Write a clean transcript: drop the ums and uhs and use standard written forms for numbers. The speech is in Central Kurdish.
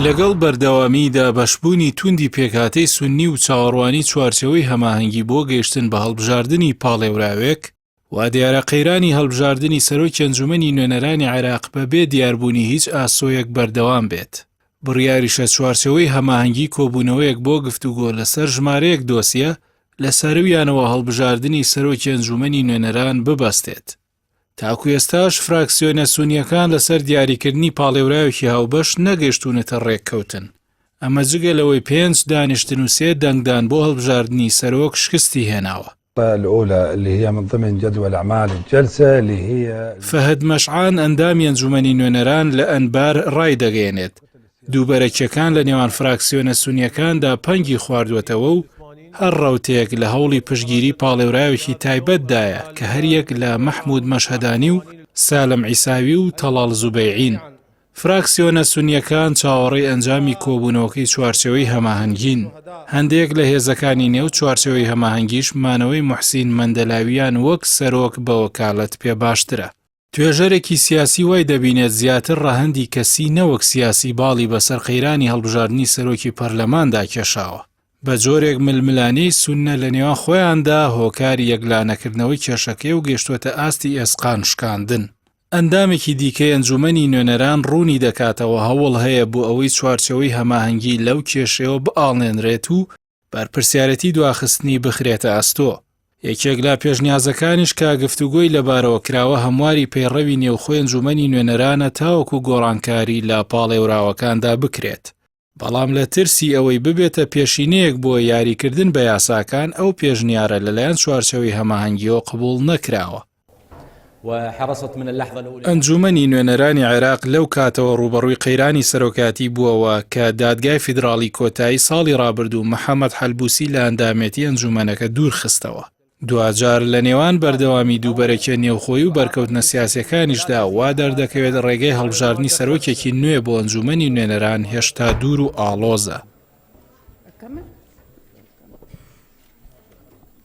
لەگەڵ بەردەوامیدا بەشبوونی توندی پێکهاتەی سوننی و چاوەڕوانی چوارچەوەی هەماهەنگی بۆ گەیشتن بە هەڵبژاردننی پاڵێوراوێک وا دیارە قەیرانی هەڵبژاردننی سەرۆکی ئەنجومەنی نوێنەرانی عێراق بەبێ دیاربوونی هیچ ئاسۆیەک بەردەوام بێت. بڕیاریشە چوارچەوەی هەماهەنگی کۆبوونەوەیەک بۆ گفتوگۆ لەسەر ژمارەیەک دۆسیە لە سەرویانەوە هەڵبژاردننی سەرۆکی ئەنجومەنی نوێنەران ببەستێت. تاکو ئێستاش فراکسیۆنە سونیەکان لەسەر دیاریکردنی پاڵێوراوێکی هاوبەش نەگەیشتونەتە ڕێککەوتن. ئەمە جگە لەوەی 5 دانیشتن و 3 دەنگدان بۆ هەڵبژاردننی سەرۆک شکستی هێناوە. الأولى اللي هي من ضمن جدول أعمال الجلسة اللي هي فهد مەشعان ئەندامی ئەنجومەنی نوێنەران لە ئەنبار ڕای دەگەێنێت. دووبەرەکیەکان لە نێوان فراکسیۆنە سونیەکاندا پەنگی خواردوەتەوە و هەر ڕەوتەیەک لە هەوڵی پشگیری پاڵێوراوێکی تایبەتدایە کە هەریەک لە مەحموود مەشهەدانی و سالم عیساوی و تەڵال زوبەیعین. فراکسیۆنە سونیەکان چاوەڕێی ئەنجامی کۆبوونەوەکەی چوارچەوەی هەماهەنگین. هەندێک لە هێزەکانی نێو چوارچەوەی هەماهەنگیش مانەوەی موحسین مەندەلاویان وەک سەرۆک بە وەکالەت پێ باشترە. توێژەرێکی سیاسی وای دەبینێت زیاتر ڕەهەندی کەسی نەوەک سیاسی باڵی بەسەر قەیرانی هەڵبژاردننی سەرۆکی پەرلەماندا کێشاوە. بە جۆرێک ململانەی سوننە لە نێوان خۆیاندا هۆکاری یەکلانەکردنەوەی کێشەکەی و گەیشتوەتە ئاستی ئێسقان شکاندن. ئەندامێکی دیکەی ئەنجومەنی نوێنەران ڕوونی دەکاتەوە هەوڵ هەیە بۆ ئەوەی چوارچەوەی هەماهەنگی لەو کێشەوە بئاڵێنرێت و بەرپرسیارەتی دواخستنی بخرێتە ئەستۆ. یەکێک لە پێشنیازەکانیش کە گفتوگۆی لەبارەوە کراوە هەمواری پەیڕەوی نێوخۆی ئەنجومەنی نوێنەرانە تاوەکو گۆڕانکاری لە پاڵێوراوەکاندا بکرێت. بەڵام لە ترسی ئەوەی ببێتە پێشینەیەک بۆ یاریکردن بە یاساکان ئەو پێشنیارە لەلایەن چوارچەوەی هەماهەنگیەوە قبوڵ نەکراوە. ئەنجومەنی نوێنەرانی عێراق لەو کاتەوە ڕوبەڕووی قەیرانی سەرۆکاتی بووەوە کە دادگای فیدراڵی کۆتایی ساڵی ڕابردوو محەممەد حەلبوسی لە ئەندامێتی ئەنجومەنەکە دوور خستەوە. دوجار لە نێوان بەردەوامی دووبەرەکیە نێوخۆی و بەرکەوتنە سیاسەکانیشدا وا دەردەکەوێت ڕێگەی هەڵبژاردننی سەرۆکێکی نوێ بۆ ئەنجومەنی نوێنەران هێشتا دوور و ئاڵۆزە.